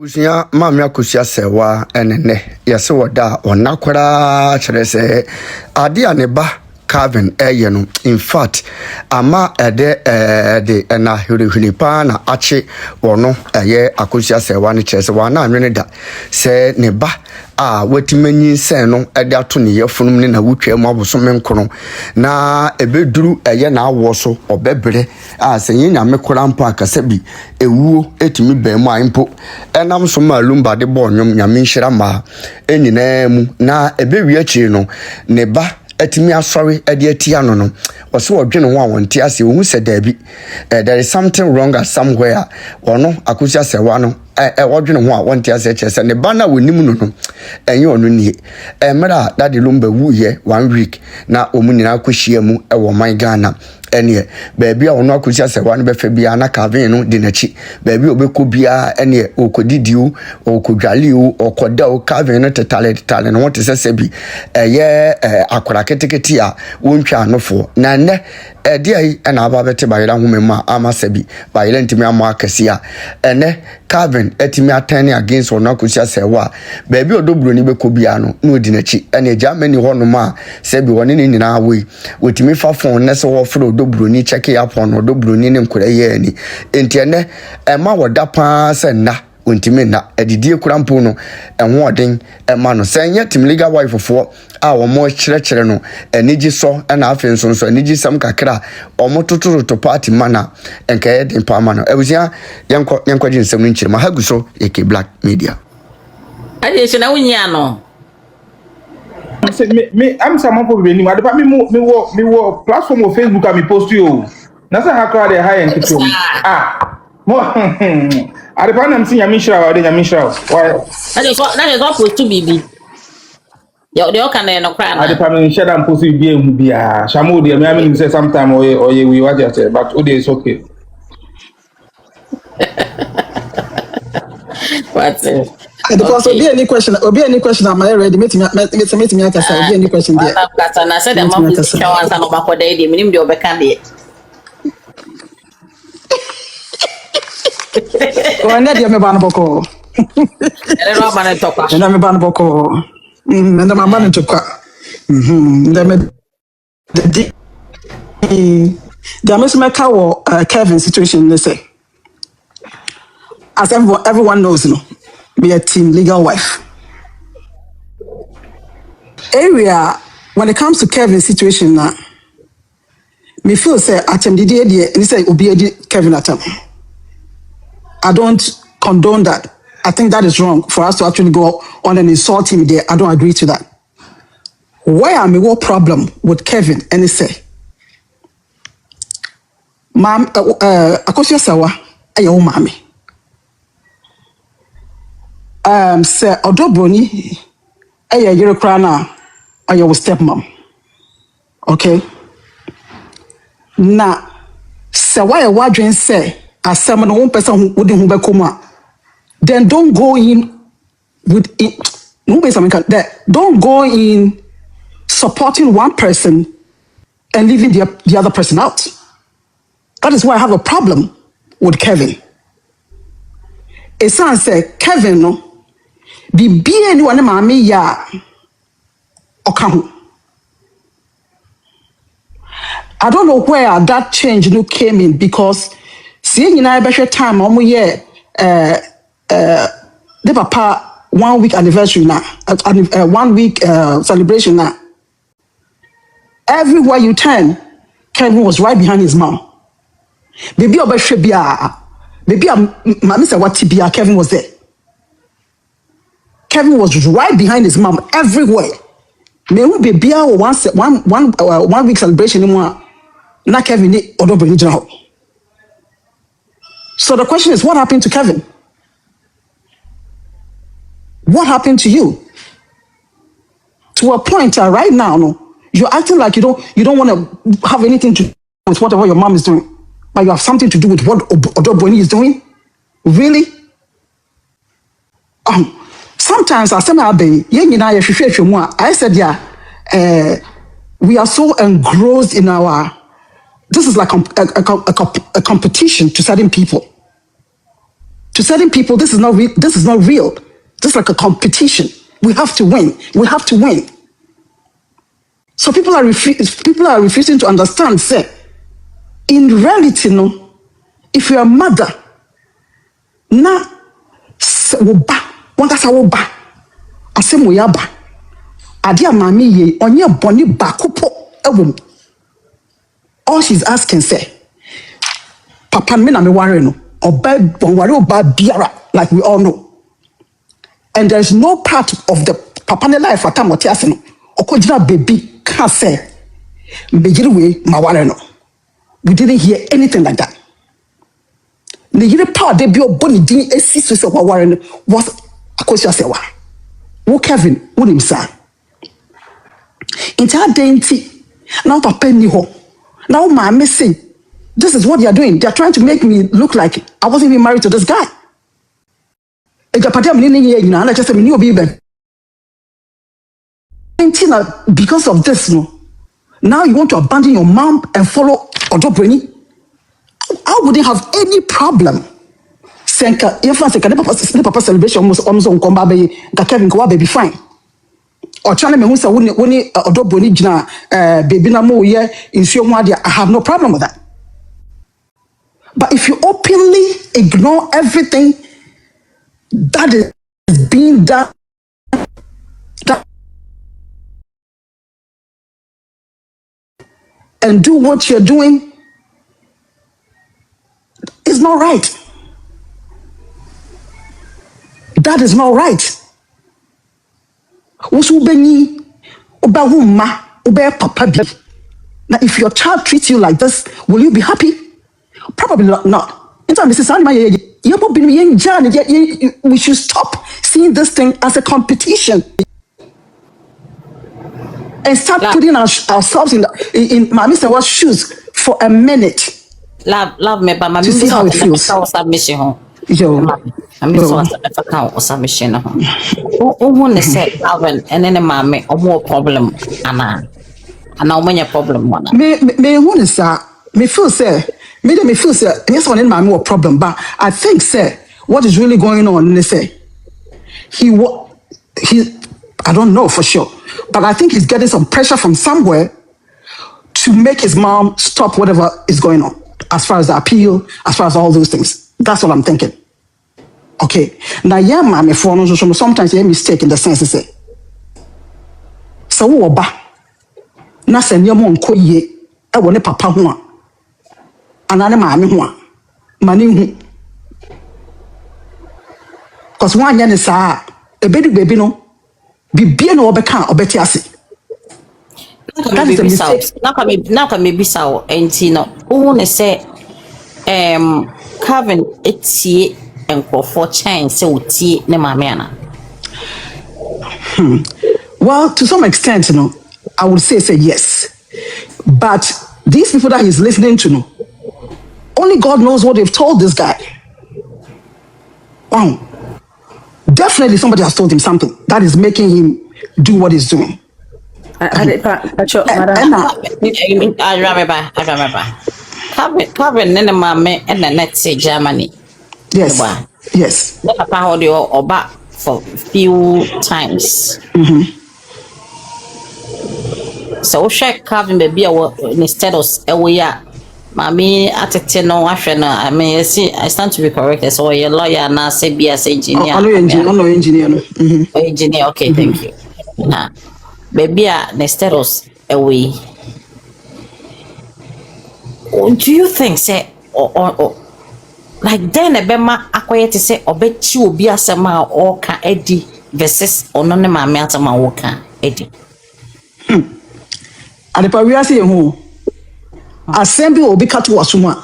Kusia mamia kusia sewa enene yese woda onakwara kire se ade aneba Calvin no in fact ama de na hwiri pa na ache wono akusia sewa ne kire se wana anwene da se ne ba watimanyi sen no ato ne yefunum ne na wutwa mu abosome nkono na ebeduru na awo so obebre se nyame kora mpo akasa bi ewuo etimi ban mu ampo enam so malumba de bonyom nyame nhira ma enyina mu na ebewi achi no ne ba atimi asori ade atia no wose wodwene ho awonte ase ohu se dabi there is something wrong at somewhere ono akusia sewa no wodwene ho awonte ase chese ne ba na wonim no enye ono nie emra that the lumba wu ye 1 week na omunina akohia mu ewo man Ghana ene baabi a ono akosia sewa no befa bia na Calvin no de nachi baabi obekọ bia ene okodidiu okodwaliu okoda o Calvin no tetale no wote sese bi akora keteketi a wontwa anofo na ne de ai na aba bete bayira homema amasabi bayira ntimi amo akase a ene Calvin etimi atani against ono akosia sewa baabi odobroni bekọ bia no na odi nachi ene Germany hono ma se bi woni ni nyina awe wotimi fa phone na se wo fro odobroni check ya phone odobroni ne nkora ye ani entiene ma woda pa se na ontimi na edidie kurampo no enho oden ma no senya tim legal wife fo a wo mo kyerɛkyerɛ no enigi so na afen so enigi sam kakra o mo totoro to party mana enka ye den pa ma no ebusia yenkɔ gye nsɛm no nkyerema hagu so yeke Black Media aje se na wunya no me I'm someone probably me wo platform of Facebook and me post you na say hakra dey high and kitchen mo adepa na msi nyamishra wa de nyamishra why aje so na go post to bibi yo de oka na no kra na adepa me share am post bi emu bia shamo de me am say sometime or we what you say but o dey is okay what because obi any question am I ready meet me akasa obi any question there kasa na say dem am show answer no ba ko dey dey minim de obeka dey wanda dia me ban boko ele no ban topa na me ban boko na ma ban topa na me the mesma kawo Kevin situation they say as everyone knows be a team legal wife area when it comes to Kevin situation now me feel say atem didi and say obi Kevin atem I don't condone that. I think that is wrong for us to actually go on and insult him there. I don't agree to that. Where am I? What problem with Kevin? And he say, "Ma'am, akosia sawa, ayo mami. Say odo Broni, ayo yere krana, ayo stepmom. Okay. Na sawa ya wadwen say." As someone one person who wouldn't be come, then don't go in with it. Don't go in supporting one person and leaving the other person out. That is why I have a problem with Kevin. A son say Kevin no be anyone mami ya okahu. I don't know where that change came in because. See you now better time omo ye the papa 1 week anniversary now 1 week celebration now everywhere you turn Kevin was right behind his mom baby obehwe bia baby mama say what bia Kevin was there Kevin was right behind his mom everywhere me who baby one week celebration na Kevin ni odobri general. So the question is, what happened to Kevin? What happened to you? To a point right now, no, you're acting like you don't want to have anything to do with whatever your mom is doing, but you have something to do with what Odo Broni is doing. Really? Sometimes I said, we are so engrossed in our. This is like a competition to certain people. To certain people, this is not real. This is not real. This is like a competition. We have to win. We have to win. So people are refusing to understand. Say, in reality, no. If you're a mother, na woba, wangasa woba, asemu yaba. Adia mami ye onye boni bakupo ewum. All she's asking say, Papa me na me worry no. Oba worry oba biara, like we all know. And there's no part of the papa ne life aka motiase no. Okojina baby can say, Bejiriwe ma worry no. We didn't hear anything like that. The yere power de bi oboni din esi so se worry no was akosha se wa. Wo Kevin, wo nim sa. Into identity, now papa ni ho. Now my missing. This is what they are doing. They are trying to make me look like I wasn't even married to this guy. Because of this, no. Now you want to abandon your mom and follow Broni? I wouldn't have any problem. Senka, if I say, papa celebration almost on combat Kevin KWABENA fine. Or channel me who say when Broni jina baby na mo ye in I have no problem with that. But if you openly ignore everything that is being done, and do what you're doing, it's not right. That is not right. Now, if your child treats you like this, will you be happy? Probably not. We should stop seeing this thing as a competition and start putting ourselves in Mami Sewa's shoes for a minute. Love me, but to see how it feels. Yo. I'm submission. Who said Alvin and then mammy or more problem, Anna. And now when your problem, one. Me who is that? Me feel say. Me feel say. Yes, one in my more problem, but I think say what is really going on. They say he. I don't know for sure, but I think he's getting some pressure from somewhere to make his mom stop whatever is going on. As far as the appeal, as far as all those things. That's what I'm thinking. Okay. Now, yeah, mommy, for sometimes you mistake in the sense say. So oba. Na se nyo mo nko ye. E wo ne papa ho a. Anane maame ho a. Mani hu. Cause one anya ne saa. Ebedu baby no. Bibie no obeka obeti ase. Now can maybe so and no. Who ne say Kevin etie enko for chance say utie ne maame ana. Well, to some extent, you know, I would say yes. But these people that he's listening to, know, only God knows what they've told this guy. Wow. Definitely somebody has told him something that is making him do what he's doing. I remember. Kevin nene mame and the net say Germany. Yes. Yes. Papa hold you or back for few times. So check Kevin baby instead of ya. Mami at no I mean I stand to be corrected. So your lawyer now say be as engineer. Engineer. Engineer, okay, thank you. Nah. Baby instead of away. Do you think say or like then a bema akwye to say obechi obi asema or ka edi versus onone maame atama wo ka edi. Adepa we say who assembly obi ka to wasuma.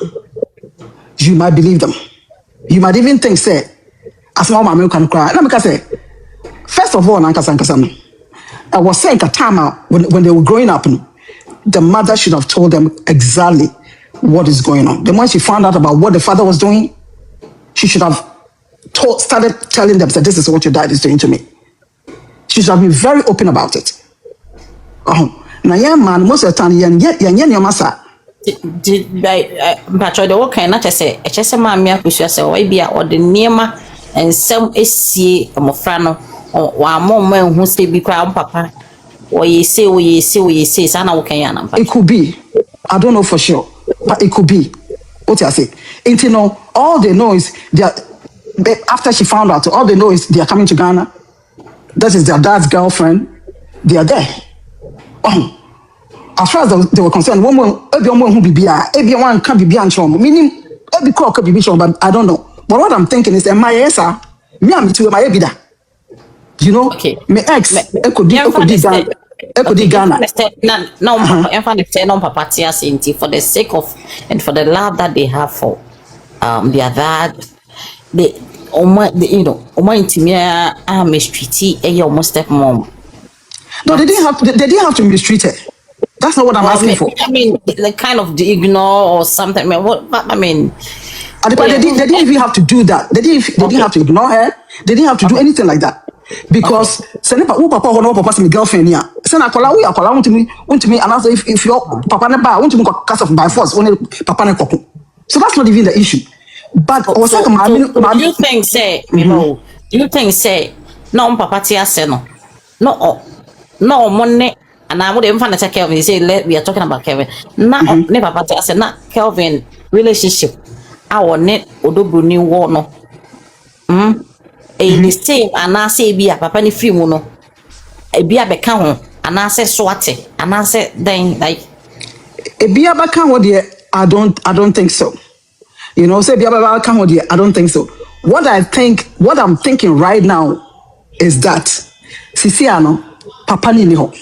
You might believe them. You might even think say asema maame kan cry. Let me say first of all nankasa I was saying a time when they were growing up, the mother should have told them exactly what is going on. Then when she found out about what the father was doing, she should have started telling them that this is what your dad is doing to me. She should have been very open about it. Now, yeah, man, most of the time, but the work can not say a chess mammy akusia or be or the nearma and some esi mofrano or one more man who say be crown papa or ye say sana wakayana. It could be. I don't know for sure, but it could be. What I say? And you know, all they know is after she found out, all they know is they are coming to Ghana. That is their dad's girlfriend. They are there. As far as they were concerned, everyone who be everyone can be and show. Meaning, every call could be shown, but I don't know. But what I'm thinking is, my yes, me and me too, my ebida. You know, okay. My ex, could do Ghana. No, papa for the sake of and for the love that they have for their dad, they you know, intimia mistreated a almost stepmom. No, they didn't have to mistreat her. That's not what I'm asking for. I mean, the kind of ignore or something. I mean, I mean, but they didn't even have to do that. They didn't have to ignore her. They didn't have to do anything like that. Because papa or no papa's my girlfriend here. Send a call want to me, and also if your papa never want to go cast off by force, only papa ne koku. So that's not even the issue. But do you think say, do you think say no papa tia say no money and I would even take Kelvin say we are talking about Kevin. Now ne papa tia say na Kelvin relationship our net Broni war no. The same and I say be a papa ni free mono. A be a becount and I say swate and I say then like a be a becount dear. I don't think so. You know, say be a becount dear. I don't think so. What I'm thinking right now is that Sisiano papa ni ho,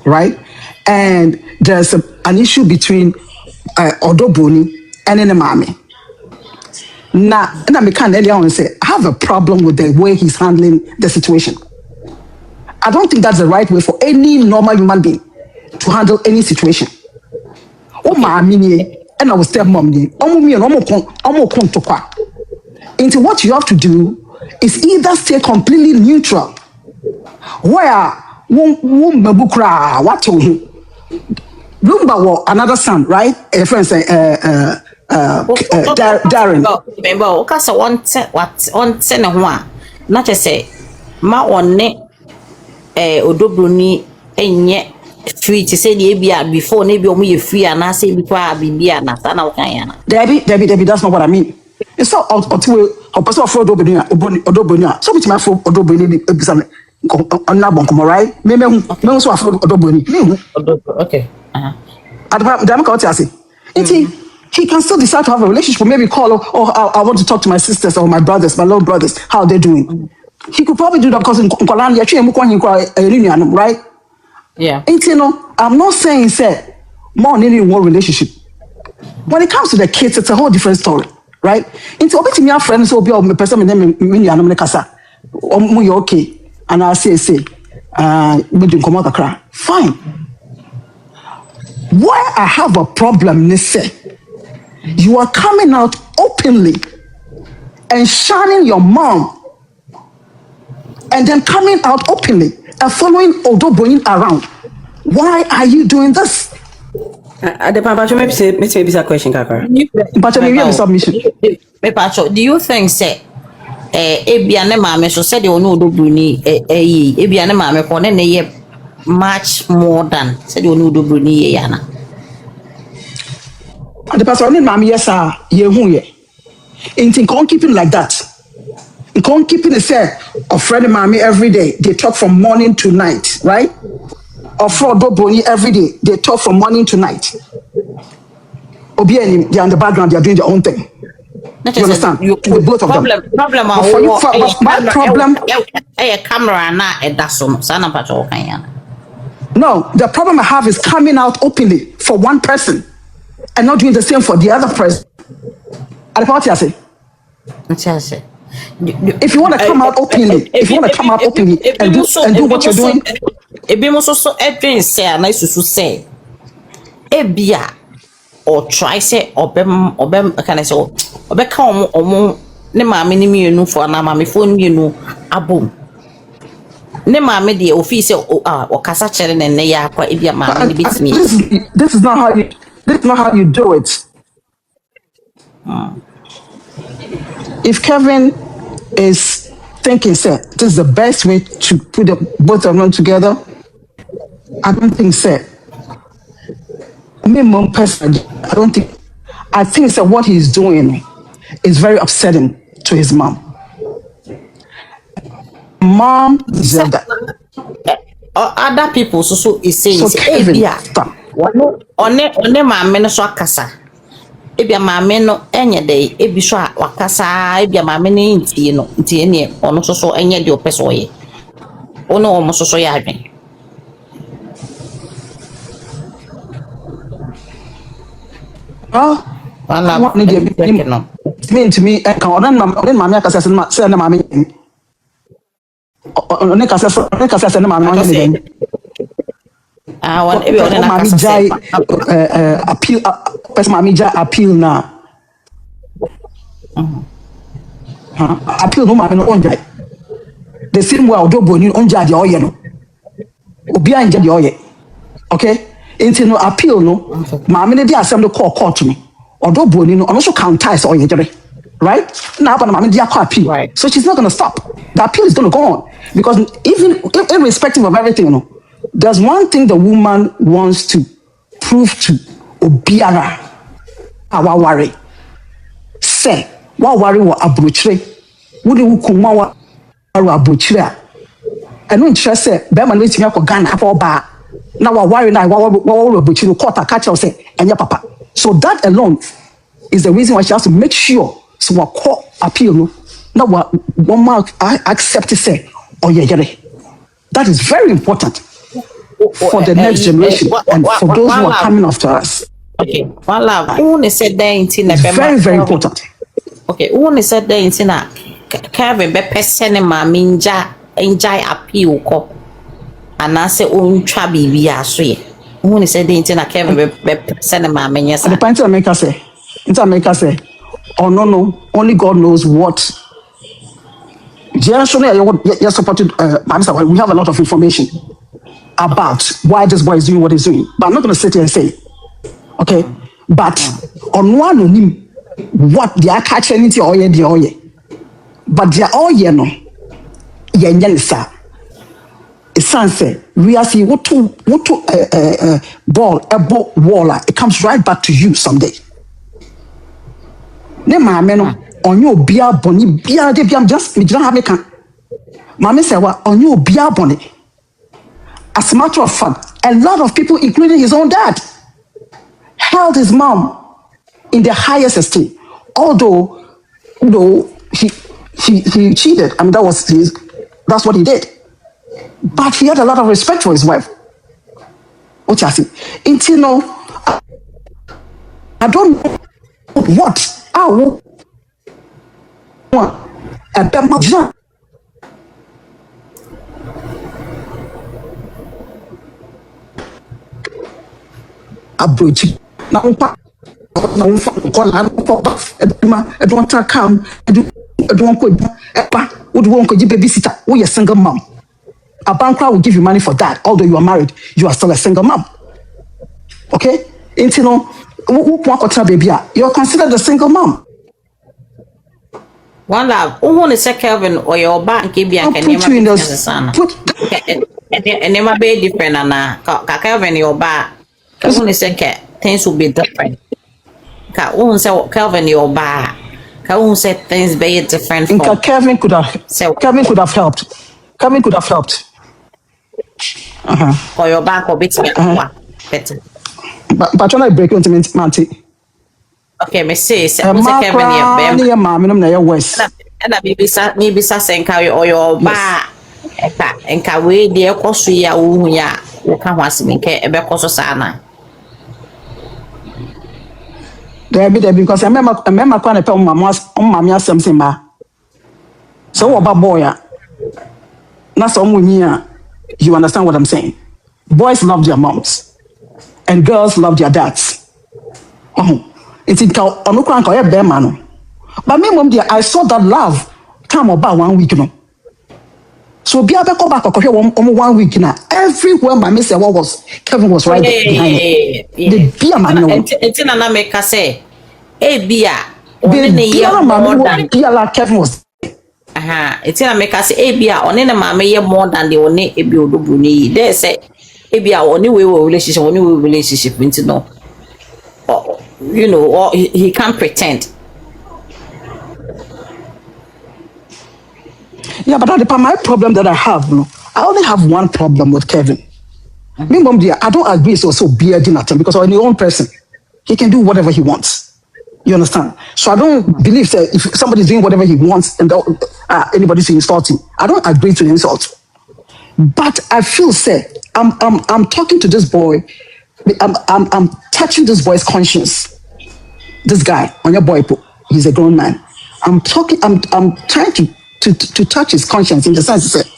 right? And there's an issue between Broni and the mommy. Now, and I can earlier on say, I have a problem with the way he's handling the situation. I don't think that's the right way for any normal human being to handle any situation. Oh, my mini, and I was stepmom, into what you have to do is either stay completely neutral, where what told him. Lumba another son, right? A friend say, Darren. Remember, because on send one, not just say, ma on ne Broni and yet free to say the ABR before maybe only free and I say before I be and Debbie, that's not what I mean. It's not or person of Odobonia. So which my for Odoboni on Nabonkom, right? Maybe so Odoboni. Okay. He can still decide to have a relationship, maybe call I want to talk to my sisters or my brothers, my little brothers, how they're doing. He could probably do that because in Kolani, right? Yeah. And you know, I'm not saying say more in one relationship. When it comes to the kids, it's a whole different story, right? Into obeti me friends will be a person in them kasa. You okay? And I'll say, we do come out fine. Why I have a problem, say, you are coming out openly and shining your mom, and then coming out openly and following Broni around. Why are you doing this? Maybe a question, Kaka. But maybe a submission. Do you think say Ebiane mame so said you know Broni Ebiane mame for ne much more than said you know Broni yana. The person in mommy yes ye ain't can't keep it like that. You can't keep it say a friend of mommy every day. They talk from morning to night, right? Or for Broni every day. They talk from morning to night. Obiani, they're in the background, they're doing their own thing. You understand? With both of them. Problem my problem. A camera na edaso sana pacho kanya. No, the problem I have is coming out openly for one person and not doing the same for the other person. At the party, I say. If you want to come out openly, and do what you're doing. Ebi so edwin say na isusu say. Ebia or try say obem can I say obeka omo ne maame ni mienu for na maame fo ni mienu abom. Ne maame de office o kasa chere ne ya kwa ebia maame ni bitimi. This is not how you This is not how you do it. If Kevin is thinking, say, this is the best way to put both of them together, I don't think, say, me, mom, personally, I think, say, what he's doing is very upsetting to his mom. Mom deserved that. Other people so is saying, So Kevin, stop. one maame no so akasa. Ebia maame no enye dey ebi so wakasa ebia maame no ntie no ntie ne ono so enye de opeso ye. Ono omo so ya adwen. Oh, Wala what need you no. mean to me? Onen mama akasa say na mama. Onen kasa na mama onye den. One ebi one na kasa say appeal person mama jai appeal na. Appeal no mama no onjai. The same way odo Broni onjai de oye no. Obi anje de oye. Okay? Into no appeal no, maame ne dey asem no call court no. Odo Broni no also counter say oye jere. Right? Now but maame dey appeal. Right. So she's not going to stop. The appeal is going to go on because even irrespective of everything, you know, there's one thing the woman wants to prove to Obiara. Our worry. Say, what worry wa abrochre. Would you kuma wa abrochre? I know interest say, Beman waiting for Ghana for bar. Now I worry now, what but you court a catch or say, and your papa. So that alone is the reason why she has to make sure so what court appeal no. Now what one mark I accept to say, oh yeah, that is very important for the next generation and for those who are coming after us. Okay, one love. Who said that in Tina? Very, very important. Okay, who said that in Tina? Kevin be person ma minja enjoy appeal ko. And I say try bibi aso. Who said that in Tina? Kevin be person ma menyesa. The point I make say, oh no, only God knows what. Yes, supported. We have a lot of information about why this boy is doing what he's doing, but I'm not going to sit here and say, okay. But on one of them, what they are catching into the oye, but they are all no, yensa. It's sunset. We are seeing what to ball elbow waller. It comes right back to you someday. Ne maame on your beer bonny beer de biam just me don't have make Mama say what on your beer bonny. As a matter of fact, a lot of people, including his own dad, held his mom in the highest esteem. Although, he cheated. I mean, that's what he did. But he had a lot of respect for his wife. What you see? Until now, I don't know what I want. Abrochi na umpa na umfa kola na umpa eduma edon ta kam edon ko epa would won ko give babysitter we a single mom. A banker will give you money for that. Although you are married, you are still a single mom. Okay? Into no who baby, you're considered a single mom. One love, who want to say Kelvin or your bank give you a and never be different and Kelvin your bar. Only say things will be different. Won't say Kelvin your bar. Won't say things be different. Kevin could have helped. Kevin could have helped. For your back or bit better. But when I break into Manti. Okay, me say Kevin here, ma'am, no West. And I maybe saying carry or your bar. And can we dear cost ya uya who can was me care a becoso sana. There be there because I remember when I tell mamma something ma. So what about boy? Not some here. You understand what I'm saying? Boys love their moms, and girls love their dads. It's in But me mom dear, I saw that love come about 1 week no. So be able to go back one week now. Everywhere my miss what was Kevin was right behind it. The beer man no. It's in an America say, beer. The beer man was beer like Kevin was. It's in America say, beer on any mamma more than the only a beautiful bunny. They say, beer only way relationship into no. Or, you know, or he can't pretend. Yeah, but my problem that I have, no, I only have one problem with Kevin. Me, mom, dear, I don't agree. It's also beard nothing because on your own person, he can do whatever he wants. You understand? So I don't believe that if somebody's doing whatever he wants and anybody's insulting, I don't agree to insult. But I feel I'm talking to this boy. I'm touching this boy's conscience. This guy on your boy, he's a grown man. I'm trying to touch his conscience in the sense that,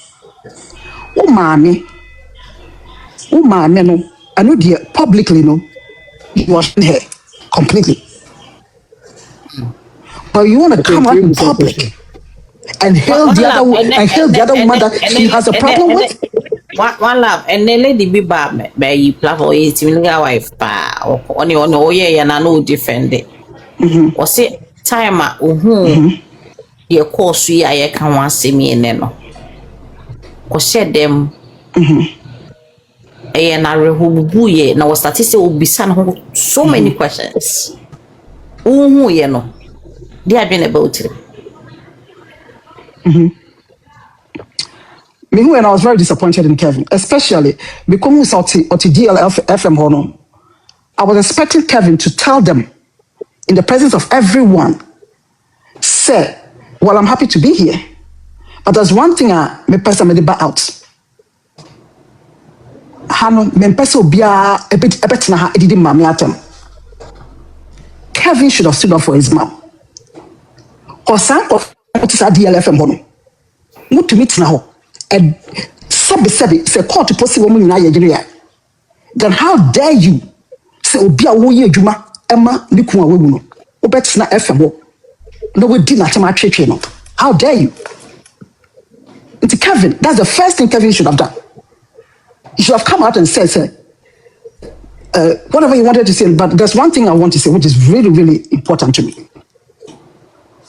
oh mommy, no, I know dear publicly no, he was here completely. But you want to come out in public and hail the other woman that she has a problem with? One love, and then lady be bad, by you platform is your wife, or yeah, and I know defend it. Was it time your course we I can want see me in no. Or shed them and I rehubuye now statistics will be so many questions. You know. They have been about it. Me when I was very disappointed in Kevin, especially because we saw DLFM Hono. I was expecting Kevin to tell them in the presence of everyone, say, well, I'm happy to be here. But there's one thing I me person me back out. Hano me person be a bit na ha edidi mami atem. Kevin should have stood up for his mom. Cause some of what is a DLFM Hono. Mut to meet now. And sabi say court posi woman in Nigeria. Then how dare you say obi a wo ye adwuma ema ni kun awu no. Obet na FM wo. No we did not ma twetwe no. How dare you? It's Kevin. That's the first thing Kevin should have done. He should have come out and said, whatever you wanted to say, but there's one thing I want to say, which is really, really important to me.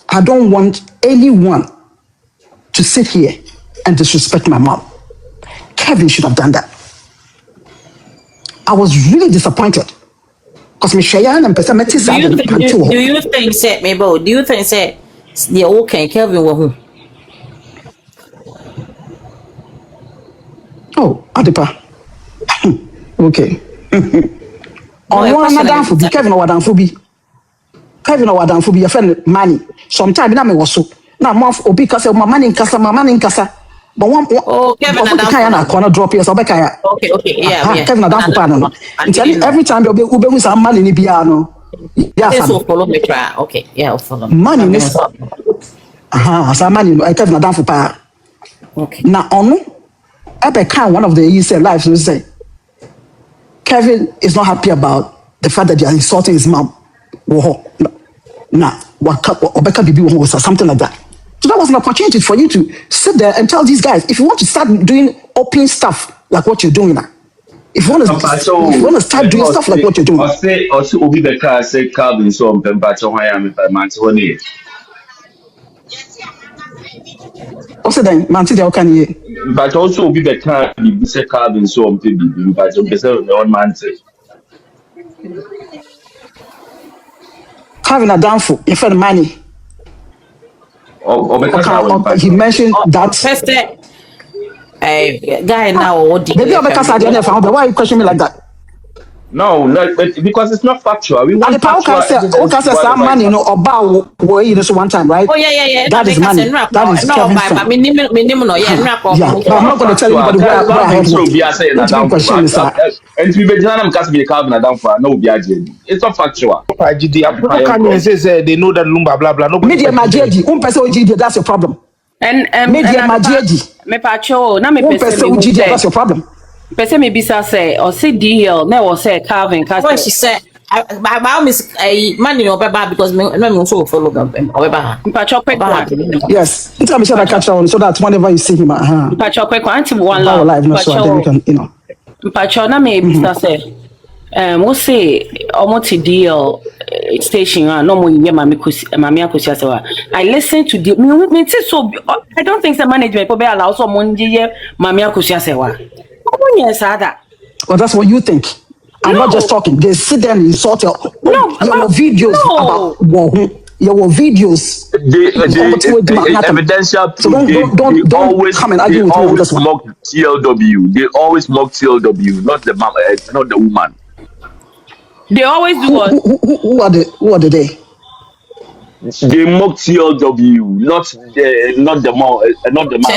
I don't want anyone to sit here and disrespect my mom. Kevin should have done that. I was really disappointed. Because me share and person met his do you think say Mabel, do you think say the okay Kevin were who? Oh, Adepa. Okay. On one another for Kevin or Wadan Fubi. Kevin or Wadan Fubi, your friend money. Sometimes I was so. Now, Obi Kasa, my money in Kasa. But one, Kevin, I corner drop here, so okay, yeah. Kevin, every time you'll be with some money in the piano. Yeah, follow me, try. Okay, yeah, follow me. Money, miss. Some money, I Kevin, down for power. Okay. Now, on one of the years lives will say, Kevin is not happy about the fact that they are insulting his mom. Nah, Obeka Bibi or something like that. So that was an opportunity for you to sit there and tell these guys, if you want to start doing open stuff like what you're doing now, if you want to start doing stuff like what you're doing. Also, Obi Beka say Calvin so on Pembacho Hayam by Mantoni. Also, then, Manti, can you? But also, Obi Beka say Calvin so on Pembacho, but on Bessa on Manti. Having a downfall, your friend money. He mentioned that. First, guy now, what did maybe why are you questioning me like that? No, because it's not factual. We want factual. Some money, you know, about one time, right? Oh yeah. That is money. That is Kevin's friend. But I'm not going to tell anybody where I have and we be Janam Cas be Calvin down for no biaji. It's not factual. They know that Lumba blah blah. Media Majeji, that's your problem. And media Majeji. Me pacho, na me pese that's your problem. Pese me bisa say or say DL, ne or say Calvin. What she said? I miss a man in Obeba because me also follow them. Obeba. Yes. It's I'm sure I catch on so that whenever you see him, Mpacho quick one one our love. live no so then we can, you know. Mpacho na me business say. We say almost deal station no more year mami akusi asewa. I listen to the me so I don't think the management probably allow someone year mami akusi asewa. Yes, that. Well, that's what you think. I'm not just talking. They sit there and insult you. No, your videos about your videos. Evidential So proof. don't come and argue with me on this one. Mock TLW. They always mock TLW, not the not the woman. They always do what? Who are the they? They mock TLW, not the man, not the man.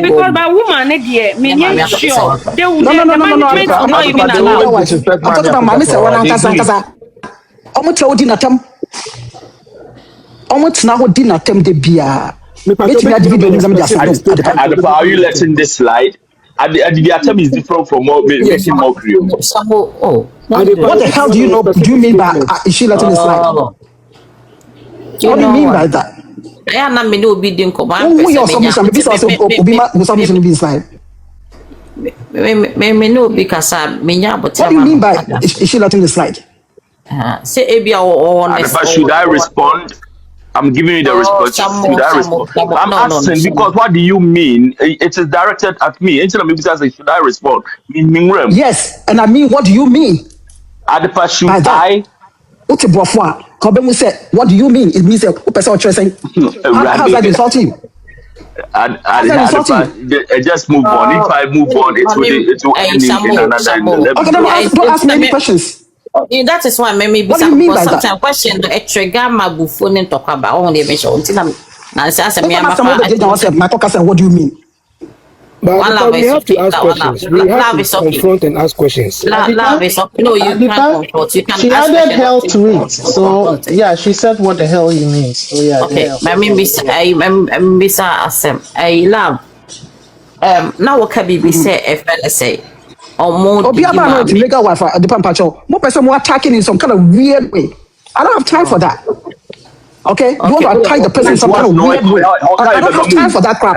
Because by woman, me sure they will. No. Not even allowed. I'm talking about Mami Sewana Kasa. Omo tell di natam. Omo tina ho di natam de bia. Are you letting this slide? The attempt is different from making mockery. What the hell do you know? Do you mean by is she letting it slide? What do you mean by that? I am not me no be doing come. Who your submission? Maybe so Obima submission be slide. Me no be kasa me nya but. What do you mean by is she letting it slide? Say ebia or should I respond? I'm giving you the response. Should I respond? I'm asking because what do you mean? It is directed at me. Instead of me saying, should I respond? Yes, and I mean, what do you mean? Should I? What do you mean? It means how's that insulting you? Just move on. If I move on, it will end in another. Okay, don't ask me any questions. That is why maybe sometimes question the trigger my buffon and talk about only mention until I'm what do you mean? But we have to ask questions. We have to confront and ask questions. Love is up. No, you can't confront. You can she ask added hell to it. So yeah, she said what the hell you mean. So yeah. Okay, I love. Now what can be say if I say Obiaba no legal wife the pampacho. More person more attacking in some kind of weird way. I don't have time for that. Okay? You want to attack the person in some kind of weird way. I don't have time for that crap.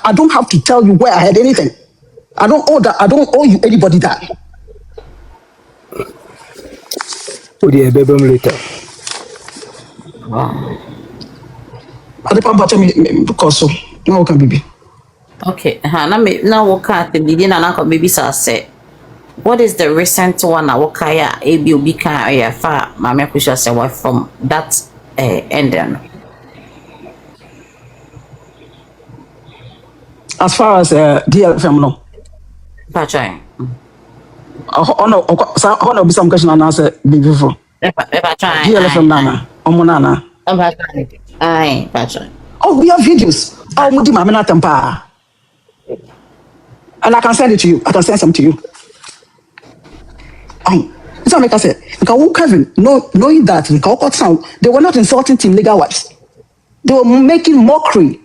I don't have to tell you where I had anything. I don't owe that. I don't owe you anybody that. Later. Wow. Because no can be. Okay, now what can't be na maybe say what is the recent one na wakaya ABOB can fa mama kusha say from that ending as far as DLFM no patching no be some question and answer before DLFM nana omonana aye patching. Oh, we have videos. Oh, mudi mama na tempa. And I can send it to you. I can send some to you. So like I said, Kevin, knowing that they were not insulting team legal wives. They were making mockery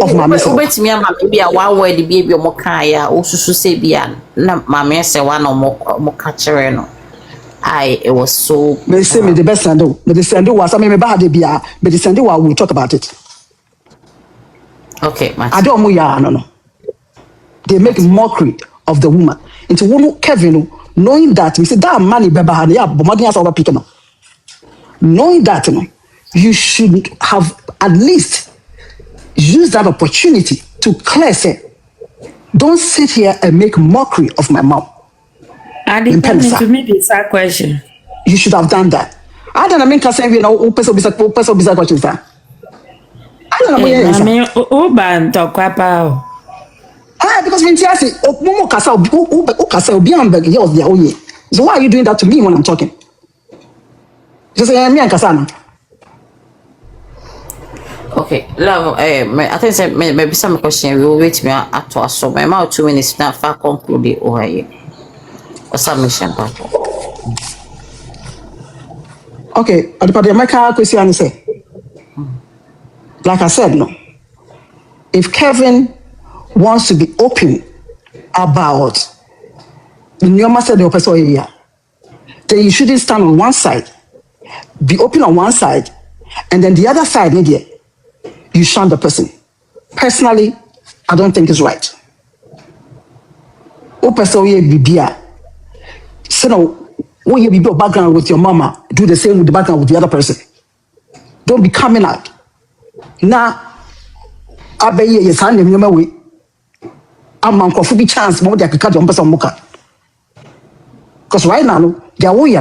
of my message. Wait me maybe a one word the baby mokaya OWUSU say bia na mama say one no mokachere no. It was so they say me the best send me the send was me bad bia but the send we'll talk about it. Okay, I don't know. They make mockery of the woman. Into woman Kevin, knowing that we say that money beba yeah, but money has over picking up. Knowing that you should have at least used that opportunity to clear say, don't sit here and make mockery of my mom. I didn't to me this question. You should have done that. I don't mean to say person questions that. I mean, because when I say, so why are you doing that to me when I'm talking? Just say, me and Kasana. Okay, love. I think maybe some question we will wait me at us. So my mouth 2 minutes now for conclude over here. Or submission. Okay, the American question say, like I said, no. If Kevin wants to be open about the said the person area, then you shouldn't stand on one side, be open on one side, and then the other side, media, you shun the person. Personally, I don't think it's right. Person be so no, when you be background with your mama, do the same with the background with the other person. Don't be coming out. Now, I bet you your son in your way. I'm on coffee chance more than I can cut your person mocha. Because right now, their way,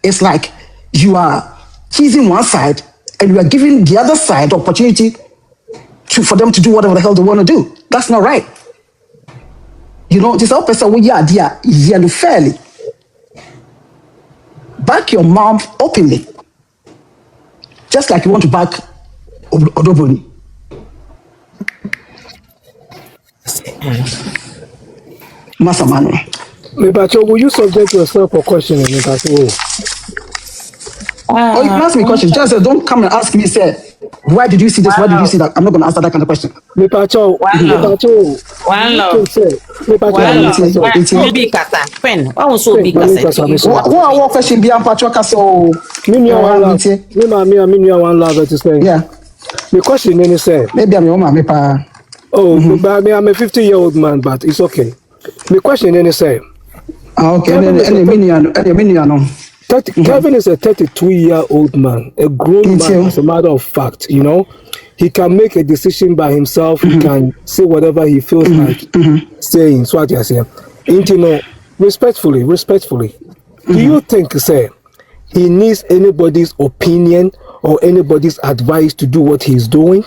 it's like you are choosing one side and you are giving the other side the opportunity for them to do whatever the hell they want to do. That's not right. This whole person we are there, fairly. Back your mom openly. Just like you want to back Broni. Master Manuel. But will you subject yourself for questioning? You can ask me questions. Just don't come and ask me, say, why did you see this? Why did you see that? I'm not going to answer that kind of question. Maybe I'm your mama. Oh, I'm a 50-year-old man, but it's okay. The question then is say, Kevin is a 32-year-old man, a grown man, as a matter of fact, he can make a decision by himself, he can say whatever he feels like saying, so what you're saying. Respectfully, do you think, say, he needs anybody's opinion or anybody's advice to do what he's doing?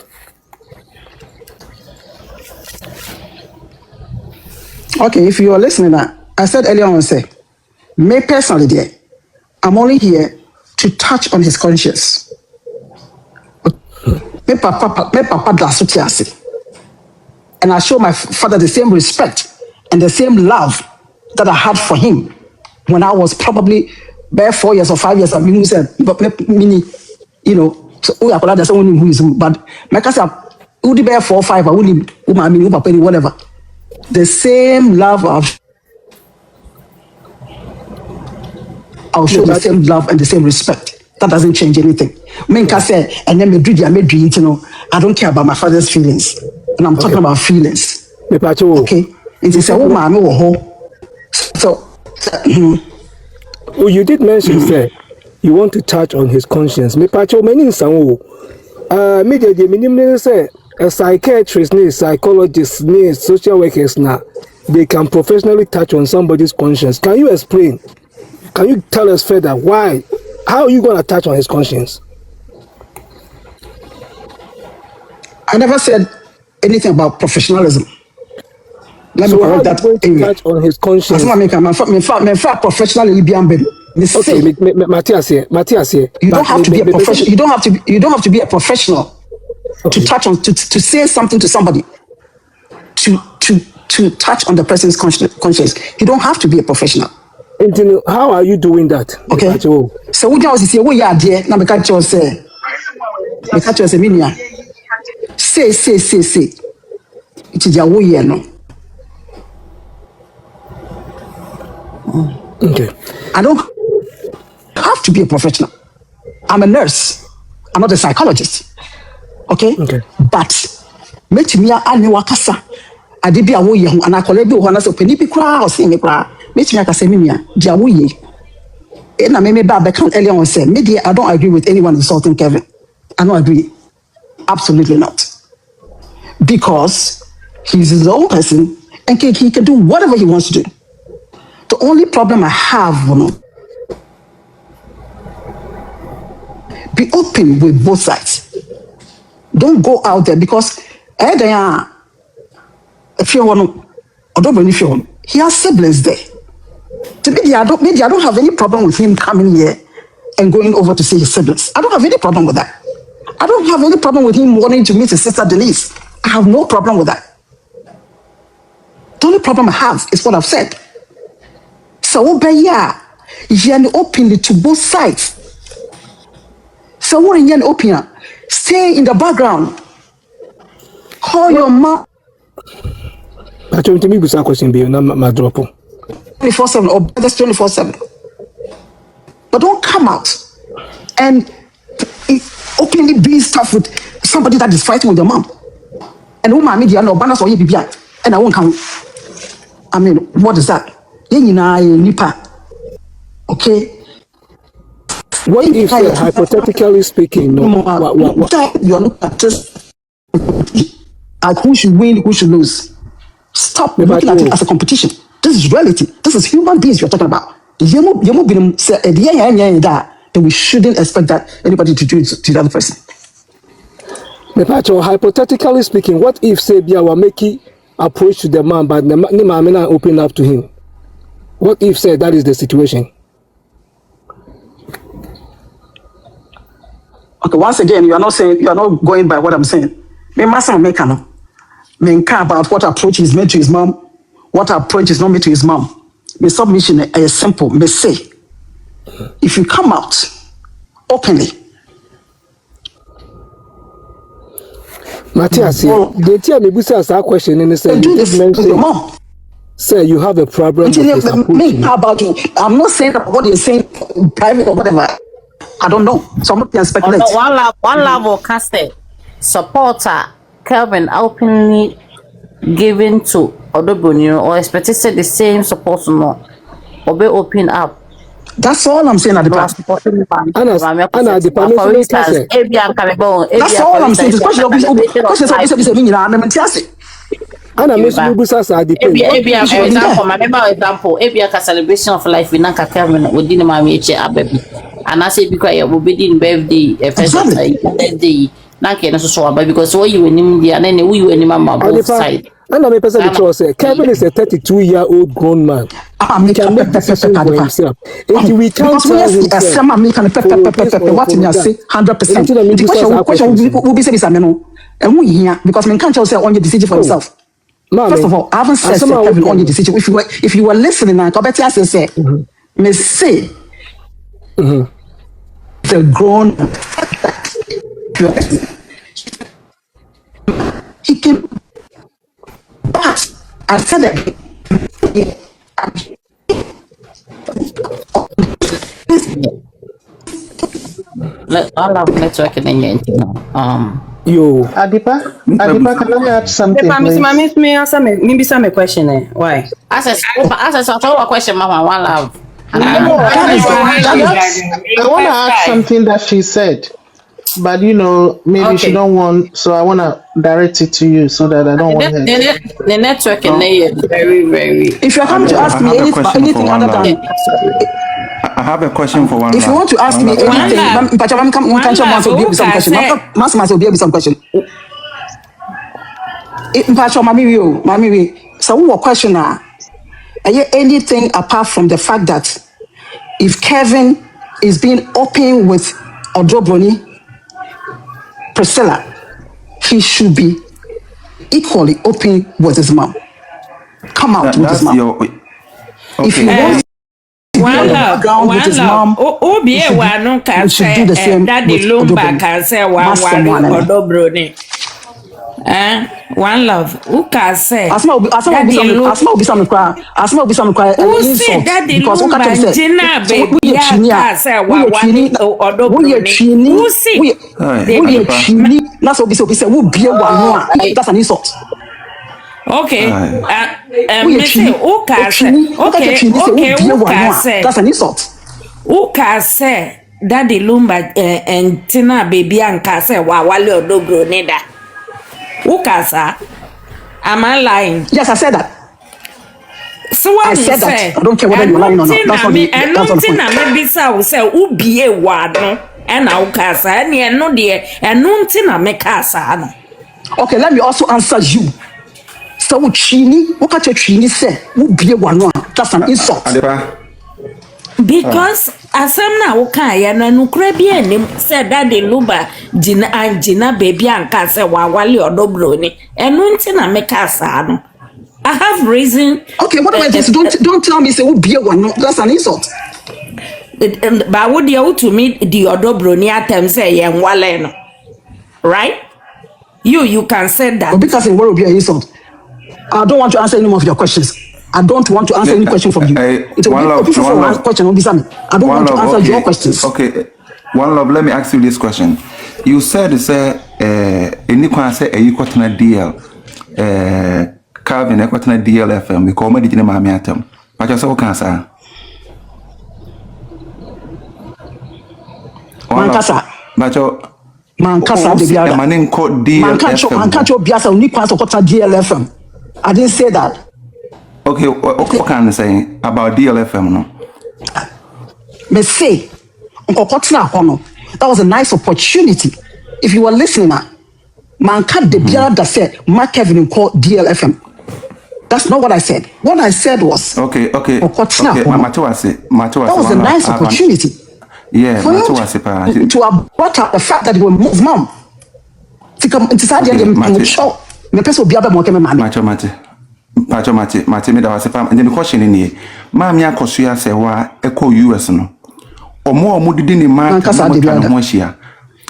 Okay, if you are listening, I said earlier on, say, me personally, I'm only here to touch on his conscience. Me papa does. And I show my father the same respect and the same love that I had for him when I was probably bare 4 years or 5 years. I mean, so we are called someone who is, but my cousin, who bear 4 or 5, I wouldn't, whatever. The same love I'll show the same love and the same respect. That doesn't change anything. I say, and then I don't care about my father's feelings. And I'm talking about feelings. Okay? It's a woman. So, well, you did mention, sir, you want to touch on his conscience. A psychiatrist, psychologist, social workers, they can professionally touch on somebody's conscience. Can you explain? Can you tell us further why? How are you going to touch on his conscience? I never said anything about professionalism. Let me correct that area. Touch on his conscience. Professionally, okay, Matthias here. You don't have to be a professional. You don't have to be a professional to touch on to say something to somebody. To touch on the person's conscience. You don't have to be a professional. How are you doing that? Okay. So we just say we are there. Now we can't just say. We can't just say minia. Say. It is your way, no. Okay. I don't have to be a professional. I'm a nurse. I'm not a psychologist. Okay? But make me a new wakasa. I did be a way and I collect you one as a penny crowd or sing a crowd. Make me a casemia, dear way. And I may back earlier on said, maybe I don't agree with anyone insulting Kevin. I don't agree. Absolutely not. Because he's his own person and he can do whatever he wants to do. The only problem I have, be open with both sides. Don't go out there because if you want to, he has siblings there. To me, I don't have any problem with him coming here and going over to see his siblings. I don't have any problem with that. I don't have any problem with him wanting to meet his sister Denise. I have no problem with that. The only problem I have is what I've said. So, you're open to both sides. So what in opium? Stay in the background. Call your mom. I told me to question be my drop. 24/7 or that's 24/7. But don't come out and openly be stuff with somebody that is fighting with your mom. And woman media no banners or BBI. And I won't come. I mean, what is that? Nipa. Okay. What if hypothetically speaking, no, you're not just like who should win, who should lose. Stop looking at it as a competition. This is reality. This is human beings you're talking about. Then we shouldn't expect that anybody to do it to the other person. Hypothetically speaking, what if say Biawa Meki approach to the man, but the man may not open up to him? What if say that is the situation? Okay, once again, you are not going by what I'm saying. Me must make no. Me care about what approach is made to his mom, what approach is not made to his mom. My submission is simple. Me say, if you come out openly. Matthias, they tell me this is a question and they say you have a problem with this approach. How about you? I'm not saying that what you're saying private or whatever. I don't know. So I'm not going to speculate. One level casted supporter Kelvin openly given to Broni or expected the same support no or be open up. That's all I'm saying at the back. That's all I'm saying. Anna Miss Bubusa said the example, celebration of life in Nanka Kelvin within my baby. And I say because you will be in birthday, first day, Nanka so because what you in India and then we in my both side. And I'm a person say Kevin is a 32-year-old grown man. He can make decisions for himself. If we can't tell him what you say 100%. The question will be said and we here because we can't tell say on your decision for himself. First of all, I haven't said Kevin on your decision. If you were listening, I bet you say me say the grown he can. But I said that all of network in yo Adipa, can I add something? Me answer me question. Why? Ask a question, Mama. One love. I want to add something that she said. But maybe she don't want, so I want to direct it to you so that I don't want her. The network in there is very, very. If you're coming to ask me anything other than, I have a question for one. If you want to ask me anything, but I'm can some question. Master will be some question. Mami, so what question are anything apart from the fact that if Kevin is being open with Broni, Priscilla, he should be equally open with his mom. Come out with his mom. Okay. If you want one love, with his mom, Obi Wano can say that the Lumba can say one Broni. One love, who can say Asma will be some cry. Who say that the Lumba Gina baby can say one who see that's what we say. Who be one? That's an insult. Okay. Who can say? Okay. Who can say? That's an insult. Who can say that the Lumba and Tina baby and can say wale Broni da? Who can say? Am I lying? Yes, I said that. So what I said that. I don't care whether you're lying or not. That's what the point. Maybe so say who be a wano and now can say and no dear and no tina make us. Okay, let me also answer you. So Chini, what can Chini say? Who be a one? That's an insult. Because as I'm now okay, and Ukrainian said that the Luba Gina and Gina baby and can say wale or Broni and no tina make us. I have reason. Okay, what about this? Don't tell me say who be a one? That's an insult. But would you to meet the other Broni atem say yen wale no, right? You can say that. Because in what will be an insult. I don't want to answer any more of your questions. I don't want to answer any question from you. It will be a beautiful question on this. I don't want to answer your questions. Okay, one love. Let me ask you this question. You said say any can say you got a deal. Calvin, I got a deal FM. We call me the Mami atom. But you say can say. Mankasa. But you. Mankasa de biara. Manin called DLFM. Mankacho biasa uni kwanso kota DLFM. I didn't say that. Okay, what can I say about DLFM no? Me say, that was a nice opportunity. If you were listening, Manka de biara that said, Mark Kevin called DLFM. That's not what I said. What I said was, okay. That was a nice opportunity. Yeah, for you to have brought up the fact that you were moved, mom. Mate, me da was fam. And the question in here, Mammy Akosia say, wa echo US no. Or more did in man can share.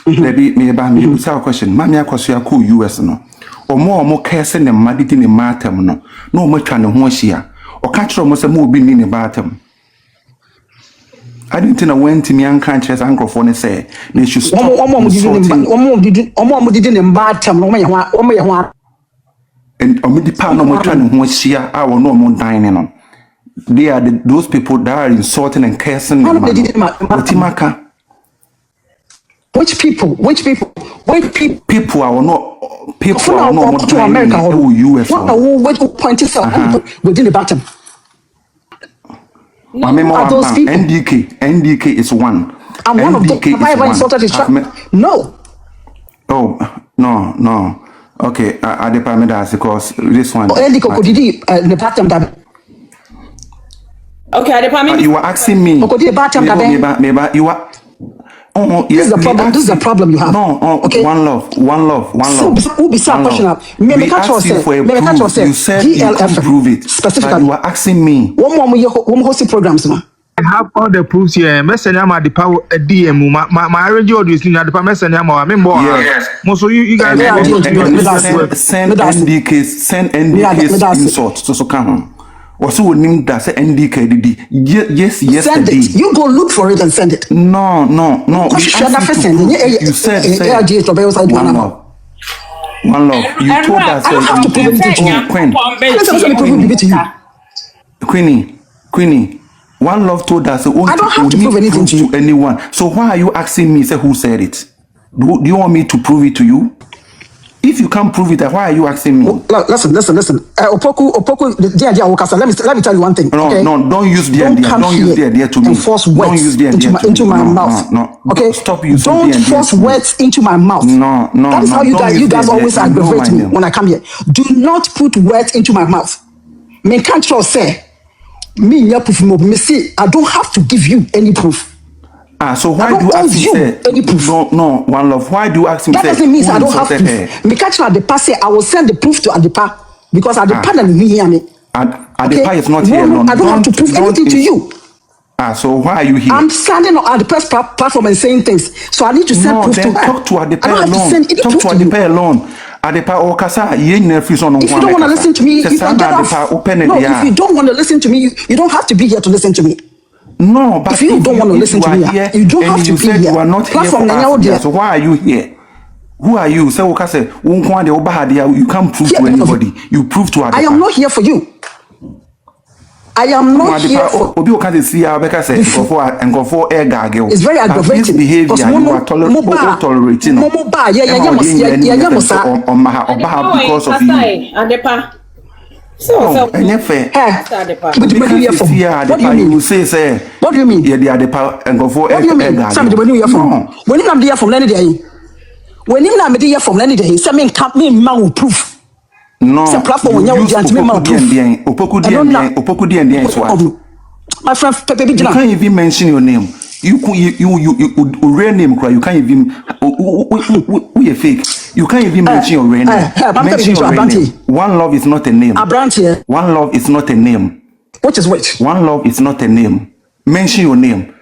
Maybe me about me without question. Mammy Akosia cool US no. Or more cursing and mad in the matem no. No more trying to share. Or catch almost a move being in the bottom. I didn't know when to me unconscious uncle for say they should stop. And the pound no more trying to share our normal dining on. They are those people that are insulting and cursing. Which people? People are not people are not to America or US. What point is within the bottom? Those people? NDK is one. I'm one of them. Have I ever insulted his child? No. Oh, no. Okay, I depend that because this one. Okay, I depend. You were asking me. Maybe you are. Oh, yes. This is the problem you have. No, okay. One love. Who be so questionable? We asked you for a proof. You said you can't prove it. Specifically, you were asking me. One more hosting programs, man. I have all the proofs here. Messenger the power a DM. My radio is in the messenger. Yes. Most of you guys send NDK's insult to come. Also, name that say NDK. Yes. Send it. You go look for it and send it. No. You said one love. You told us Queenie. One love told us I don't have to prove anything to anyone. So why are you asking me? Say who said it? Do you want me to prove it to you? If you can't prove it, why are you asking me? Listen. Opoku, let me tell you one thing. No, don't use the idea. Don't use the idea to me. Force words into my mouth. No. Okay. Stop using the idea. Don't force words into my mouth. No. That is how you guys always aggravate me when I come here. Do not put words into my mouth. Me can't say me proof. Me see, I don't have to give you any proof. So why do you ask me any proof? No, one love. Why do you ask me? That doesn't mean I don't have proof. Me catch Adepa say I will send the proof to Adepa because Adepa doesn't hear me. Adepa is not here. I don't have to prove anything to you. So why are you here? I'm standing on the press platform and saying things. So I need to send proof to her. Talk to Adepa alone. Talk to Adepa alone. Adepa Okasa, if you don't want to listen to me, you can get off. No, if you don't want to listen to me, you don't have to be here to listen to me. No, but if you don't want to listen to me, you don't have to be here. You are not here for us. So why are you here? Who are you? Say Okase, you can't prove to anybody. You prove to Adepa. I am not here for you. I am not here for it's very aggravating behavior you are tolerating because of you. So, you say, what do you mean? Yeah, the Adepa and go for somebody when you from when I'm there from Lenny Day. When I'm there from Lenny Day, something can't mean man proof. No, platform you use Opoku my friend Pepe, you can't even mention your name. You real name cry. You can't even we are fake. You can't even mention your real name. Mention your real name. One love is not a name. One love is not a name. Which is which? One love is not a name. Mention your name.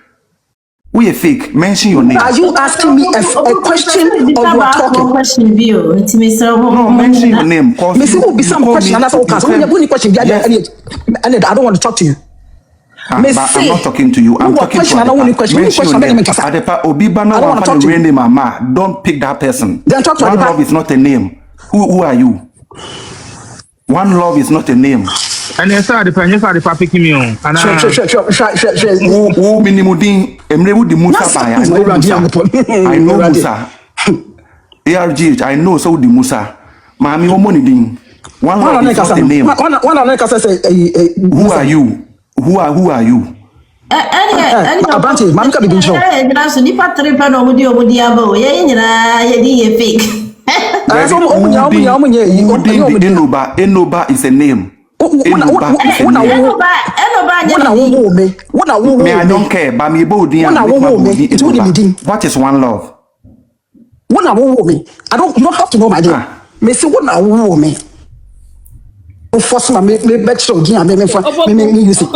We are fake. Mention your name. Are you asking me a question or you are talking? No, mention your name. Miss, will be some question and that's all. Because when question, I don't want to talk to you. But I'm not talking to you. I'm talking to you. Mention your name. Adepa Obiba no one fan your name, mama. Don't pick that person. Then talk to One love is not a name. Who are you? One love is not a name. And yes, Adepa picking me on. Sure. Who minimudin Emre would the Musa by? I know Musa. ARG, I know so the Musa. Mami money ding. One love is not a name. Who are you? Who are you? Abante, mamka be binjo. Enoba is a name. Me, I don't care, but me body what is one love? I don't, you don't have to know my name. Me say what now me. First one, me back show again. Me use it.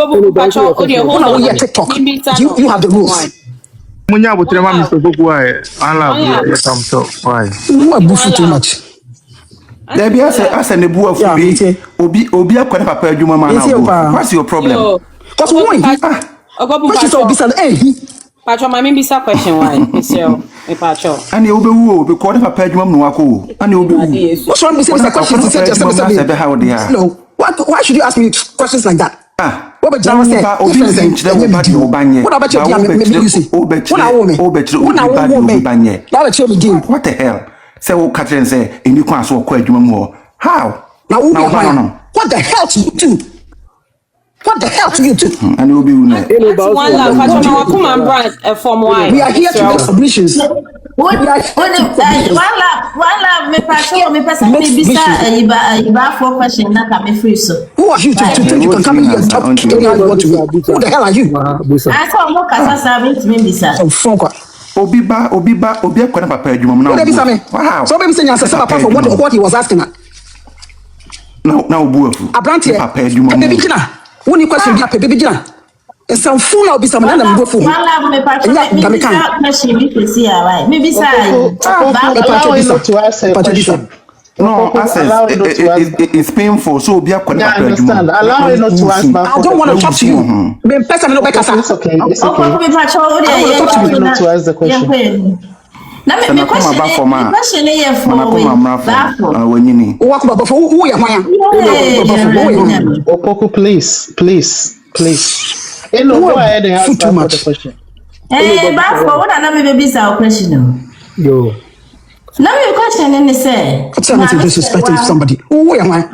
TikTok. You have the rules. Munya butrema Mr. Bogwai. Allah come so. Why? You are buffing too much. There be as a nebu of Obi akwa papa adwuma man. What's your problem? Because why? Question so bisa Pacho mami bisa question why? Monsieur, me pacho. Ani obewu be ko papa adwuma no wako. Ani obewu. What's wrong with this question? No. Why should you ask me questions like that? What about Jama say? What about you? What the hell? Say what Catherine say in you can so quite more. How? Now what the hell to you do? What the hell to you do? And you'll be one love, come on, Brad, form why. We are here to make submissions. One love, me patrol, me person, me bisa, iba for question na come free so. Who are you to think you can come in here and talk anyhow you want to do? Who the hell are you? I saw more kasa serving to me bisa. Obiba, kwana papa adwuma na. Wow. So baby say answer apart from what he was asking. Now buafu. Abrante papa adwuma. Baby gina. When you question baby gina. And some fool now be some and go for. One love me patrol. Me question me to see why. Me bisa. Allow him to ask a question. No, it's painful. So be a understand. Allow him not to ask. I don't want to talk to you. Me person no It's okay. It's okay. Allow him not to ask the question. Na me question here for who ya hwan? Opoku, please. Go ahead and ask the question. What are me baby say question? Yo. Now me question in say. Tell me to disrespect somebody. Who ya hwan?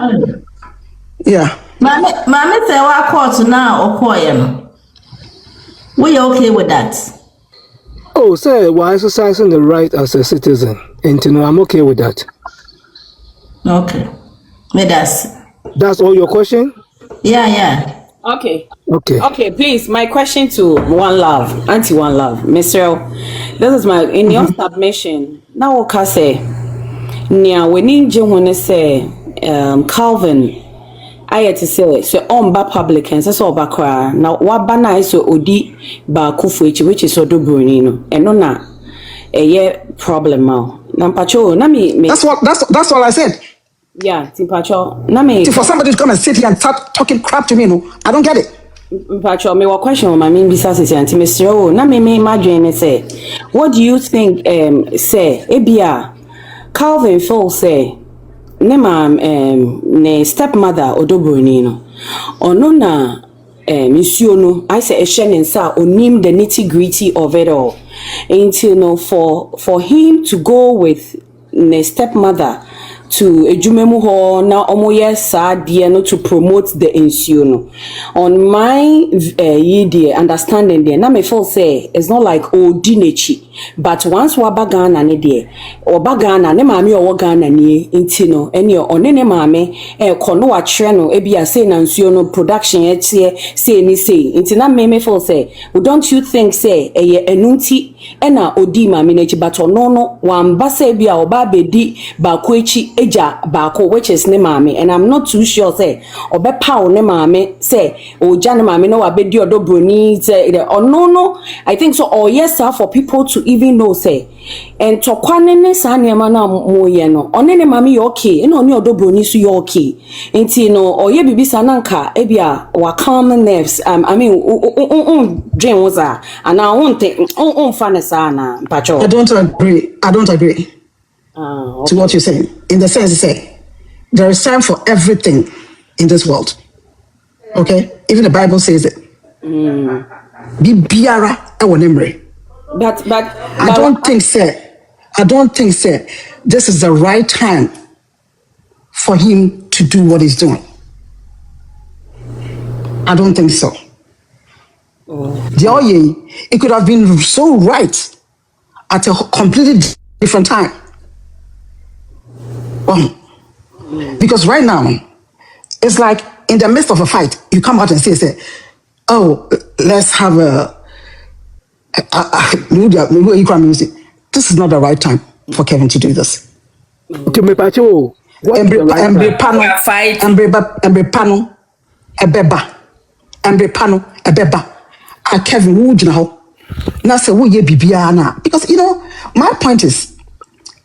Yeah. Mama say wa court now okoye no. We okay with that? Oh, sir, we're exercising the right as a citizen. And you know, I'm okay with that. Okay. That's all your question? Yeah. Okay, please, my question to One Love, Auntie One Love, Mr. This is my, in your submission, now what say, nia, we need you when say, Calvin, I had to say, so on ba public and so bakwa, now what bana is so odi ba kufu which is so do Broni, no, and no na, a year problem now. Nampacho, nami, that's all I said. Yeah, Timpacho. Nami. For somebody to come and sit here and start talking crap to me, no, I don't get it. Pacho, me what question my mean besides Auntie Mr. O. Nami me imagine say, what do you think? Say, Ebia, Calvin Fall say, ne ne stepmother Odobroni no, or no na Monsieur no. I say a shen sa onim the nitty gritty of it all. Until no for him to go with ne stepmother. To ejumemu ho na omoye sa de no to promote the ensure no. On my understanding there, na me feel say it's not like dinechi but once waba Ghana ne de oba Ghana ne maame owo Ghana nie nti no ene one ne maame kono wa kire no ebia say na nsuo no production etie say ni say nti na me feel say don't you think say eye enunti ena odi maame na chi but no wamba say bia oba bedi ba ko echi eja ba ko which is ne maame and I'm not too sure say obe paw ne maame say oja ne maame no wa bedi odo Broni say no I think so or yes sir for people to even know say and to kwane ne sa niema na moye no one ne maame yo okay na one odo Broni so yo okay nti no oye bibisa na nka ebia wa calm nerves I mean dream was and I won't fan sana pacho. I don't agree to what you're saying in the sense say there is time for everything in this world. Okay, even the Bible says it. Be biara ewonemre. But I don't think say this is the right time for him to do what he's doing. I don't think so. It could have been so right at a completely different time. Because right now, it's like in the midst of a fight, you come out and say, oh, let's have music. This is not the right time for Kevin to do this. To me, Pacho, Embre pano, ebeba. Kevin, who you know? Now say who ye bibiana? Because you know, my point is,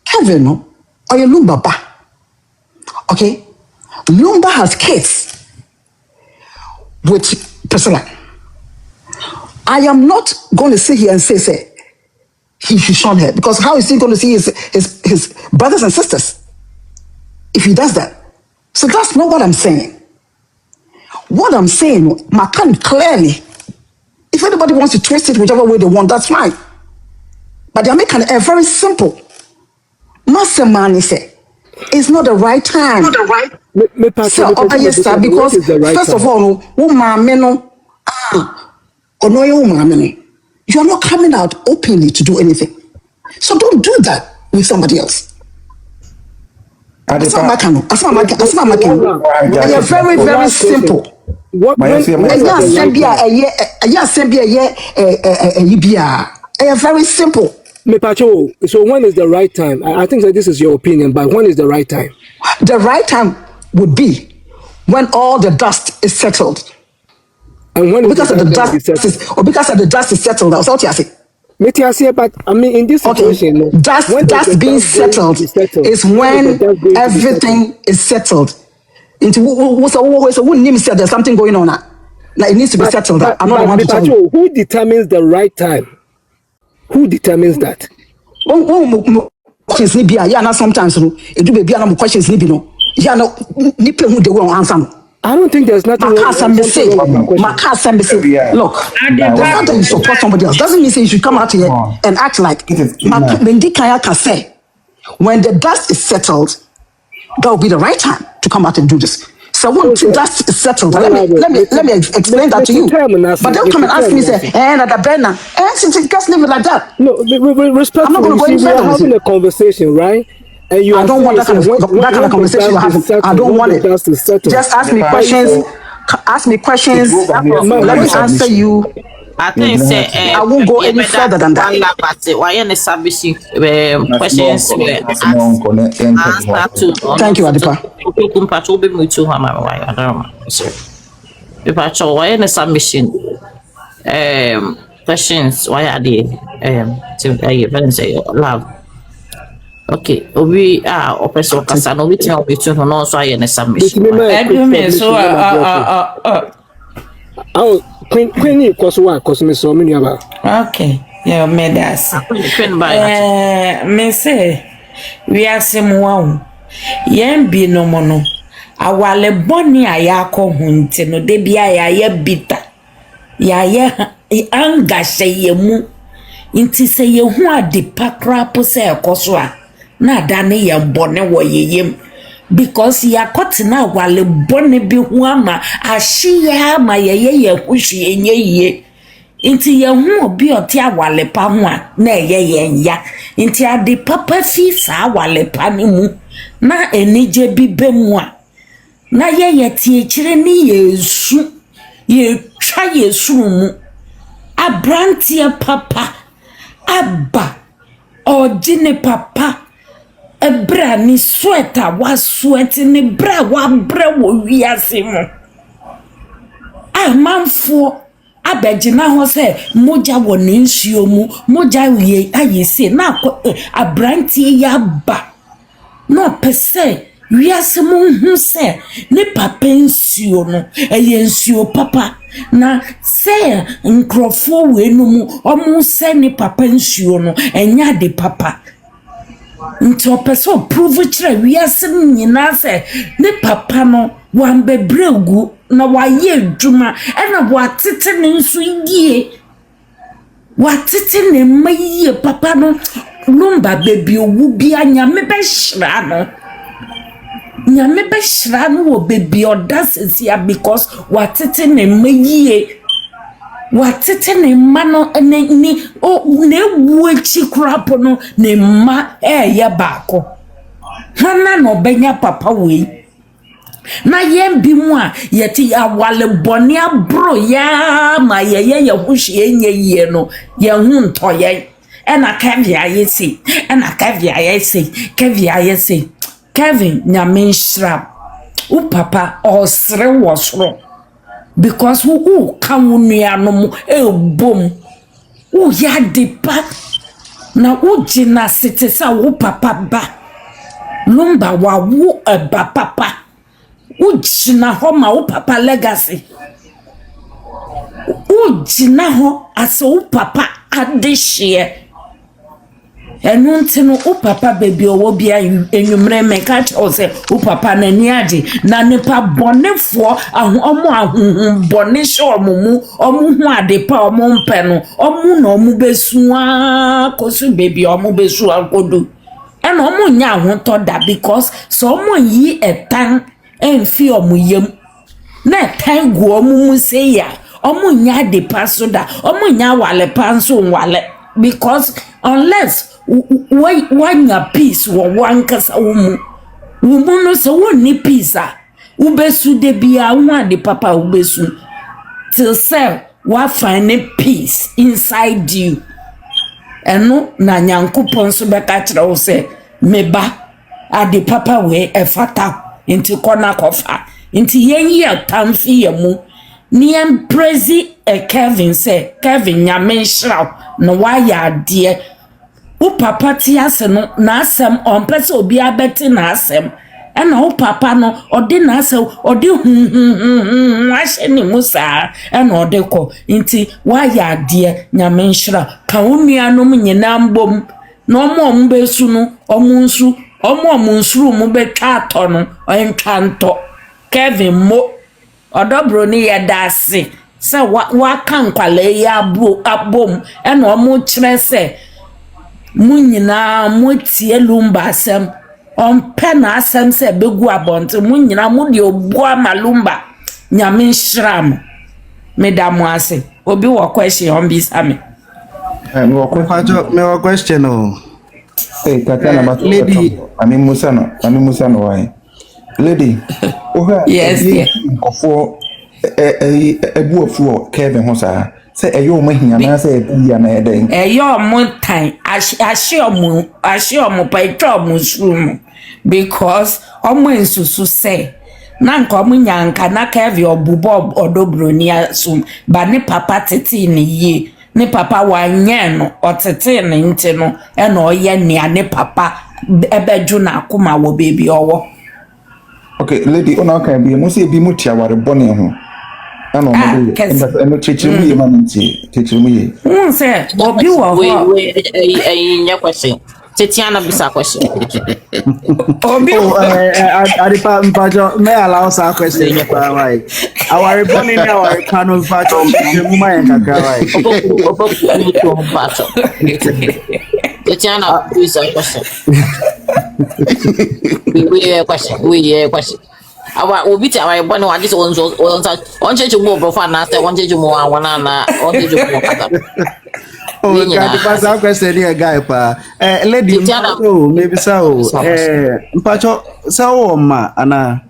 Kevin, or you Lumba ba. Okay? Lumba has kids with Priscilla. I am not going to sit here and say he should shun her because how is he going to see his brothers and sisters if he does that? So that's not what I'm saying. What I'm saying, Makan clearly, if anybody wants to twist it whichever way they want, that's fine. But they're making it very simple. Master Mani say, it's not the right time. Not the right. So, yes, sir, because first of all, you are not coming out openly to do anything. So don't do that with somebody else. It's very, very simple. Very simple. So when is the right time? I think that this is your opinion, but when is the right time? The right time would be when all the dust is settled. And when because of the dust is settled. That's what you say. But I mean, in this situation, okay. Dust being settled is when everything is settled. Into wouldn't even say there's something going on now. It needs to be settled. I'm not the one to tell you. Who determines the right time? Who determines that? Questions need be sometimes it do be questions need be no. Who they won't answer. I don't think there's nothing. Look, the fact that you support somebody else doesn't mean say you should come out here and act like Mendi Kaya can say when the dust is settled, that will be the right time to come out and do this. So once the dust is settled, let me explain that to you. But don't come and ask me say, Brona, just leave it like that. No, respectfully, I'm not going to go any further. We're having a conversation, right? And you I don't want that kind of conversation you're having. I don't want it. Just ask me questions. Let me answer you. I think I won't go any further than that. Why any establishing questions? Thank you, Adipa. Why any submission? Questions? Why are they? Love. Okay, we are oppressor Casano, we tell me to know so I am a submission. Oh, Queenie, cause one, cause Miss Omniaba. Okay, yeah, medas. Me say, we are some one. Yen be no mono. A wale boni ayako hunte no debia ya bita. Ya anga ye mu. Inti se ye hu adi pakra po se ekoswa. Na dane ye bone wo yeyem. Because ya kotina wale bone bi hu ama ashi ya ama ye hushu enye ye Inti ye hu obi oti awale pa ho a na eye ya. Inti ade papa fi sa awale pa ni mu na enije bi be mu a na ye tie kire ni Yesu ye twa Yesu mu abrantie papa abba ojine papa ebra ni sweater wa sweat ni bra wa bra wo wiase mu amanfo abegina ho se moja wo ne nsuo mu moja wie ayese na abrantie ya ba no pese wiase mu hu se ne papa nsuo no eye nsuo papa na se nkrofo we no mu omu se ne papa nsuo no enya de papa nti opeso prove kire wiase nyina se ne papa no wambe bregu na waye djuma ena watete ne nso yie watete ne maye papa no lumba bebi owu bia nyame be hra no nyame be hra no wo bebi odasesia because watete ne maye watete ne ma no ni o ne wu echi krapo no ne ma ye baako hana no benya papa we na yembi mu a yeti awale boni abro ya ma ye huhie enye ye no ye hu ntoye ena kavia yesi ena kavia yesi kavia yesi Kevin nyame nshra u papa osre wosro because u kan nua no mu ebom u ya depa na u jina sitesa u papa ba lumba wa wu eba papa ujina ho ma wo papa legacy ujina ho aso wo papa adehye enunti no wo papa baby owo bia enwumre meka chose wo papa na ni ade na nipa bonefo omo ahunhun bone hye omo hu ade pa omo mpe no omo na omo besu akosu baby omo besu akodo ena omo nya ahoto da because so omo yi etan enfi omuyem na tangu omumu say ya omunya de pasoda omunya wale panso wale because unless wanya peace wo wankasa wumu no so woni peace ubesu de bia hu de papa ubesu till say wa find peace inside you eno na nyankopon so beka kire wo say meba ade papa we efata into corner kofa into yenyi atamfi yamu ni emprezi Kevin say Kevin nyame nshraw no waya ade u papa ti ase no na asem on pese obi abeti na asem ena u papa no ode na ase ode ahye ni musa ena ode ko nti waya ade nyame nshraw ka unuanom nyina mbom no mo besu no omunsu omunsuru mu betwa ato no ontwa nto Kevin mo odo Broni ye dase se wa kan kwale ya abom ena omu kire se munyina motie lumba asem ompe na asem se begu abonte munyina mu de obu amalumba nyame nhram medam ase obi wo question on bi same me wo question o Hey, Tatiana, lady, Musa no why? Lady, yes, for a boo for Kevin Hosa. Say a yo making na say na den. Yo mo time assure by troubles room because omo ensusu say na nka omo nyanka na Kevin obubo odo Broni asum ba ne papa tete ne ye ne papa wanye no otete ne nti no e na oye nia ne papa ebeju na akoma wo baby owo. Okay, lady, ona kan bi mo se bi mo tia ware bone ho. Ana mo do. Eno chichimu ye manti, chichimu ye. Say obi wo ho. Nya question. Tatiana bisa question. Obi Aripa mpacho me allow sa question ye pa wai. Our bone ni our kanu mpacho mu ma en kakra wai. Obo mpacho. Tatiana bisa question. We question. Our obi ti our born one this on change mo bro for na say one change mo one na on change mo kata. Oh, can't pass our question here, guy. Lady, oh, maybe so. Mpacho, so ma, Anna.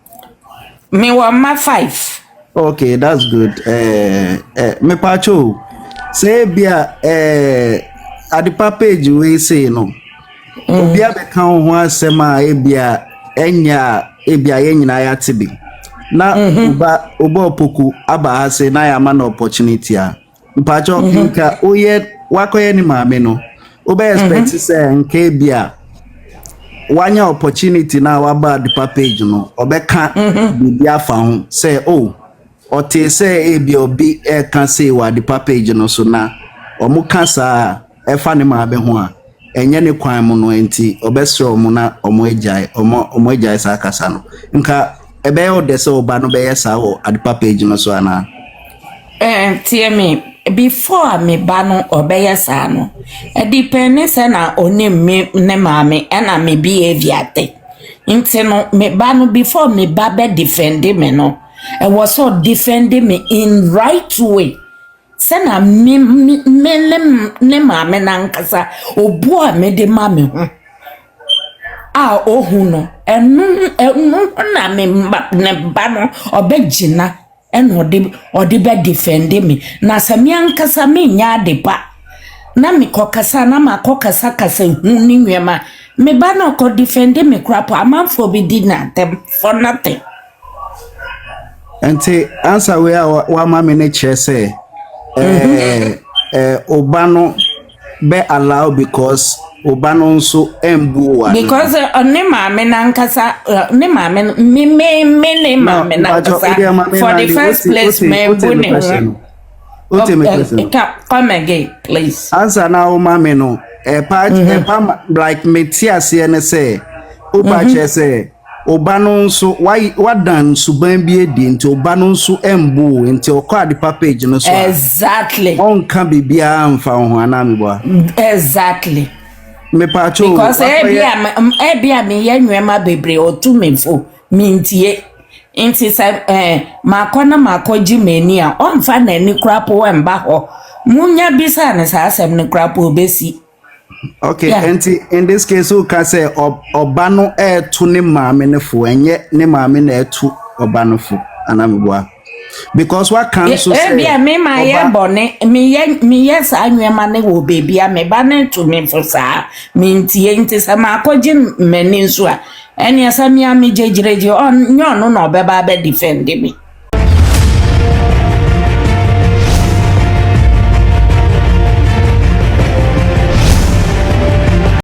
Me want my 5. Okay, that's good. Me pacho, say bia, at the page we say no. Obia be kan ho asema ebia enya yenya ya tibi. Na uba opoku aba ha say na ya man opportunity a. Mpacho nka oye wakoye ni maame no obe expect say nke bia wanya opportunity na waba the page no obeka bibia afa ho say oh ote say e bia obi e kan say wa the page no so na omuka saa e fa ni maame ho a enye ne kwan mu no enti obesro mu na omo ejai saa kasa no nka ebe e ode say oba no be yesa wo the page no so ana tie me before me ba no obeye saa no e depend say na oni me ne maame na me behavior te nti no me ba no before me ba be defend me no e was so defending me in right way say na me ne maame na nkasa obu a me de maame ho a ohu no enu na me ne ba no obegina eno odi be defend me na samia nkasa me nya de pa na me kokasa na ma kokasa kasa hu ni nwema me ba no ko defend me crap amanfo bi di na them for nothing enti answer we wa mama ne che say obano be allow because obano nso embu wa because ne maame na nkasa ne maame me ne maame na nkasa for the first place me bu ne come again please answer na o maame no pa like me tiase ne say oba che say obano nso wadan suban bi edi nti obano nso embu nti okwa the page no so exactly on kan bibia amfa ho anambo exactly me pacho because ebia me yanwema bebre otumefo mintie nti say makona makoji meni a onfa na ni krapo emba ho munya bisa ne sa asem ne krapo obesi. Okay, enti in this case who can say obano to ne maame ne fo enye ne maame na etu obano fo anambo because what can so say ebia me ma ye bone me yes anwema ne wo bebia me ba na to me fo sa mintie nti sa makoji meni nso a eni asa mi ami jejireje on nyo no obeba be defend me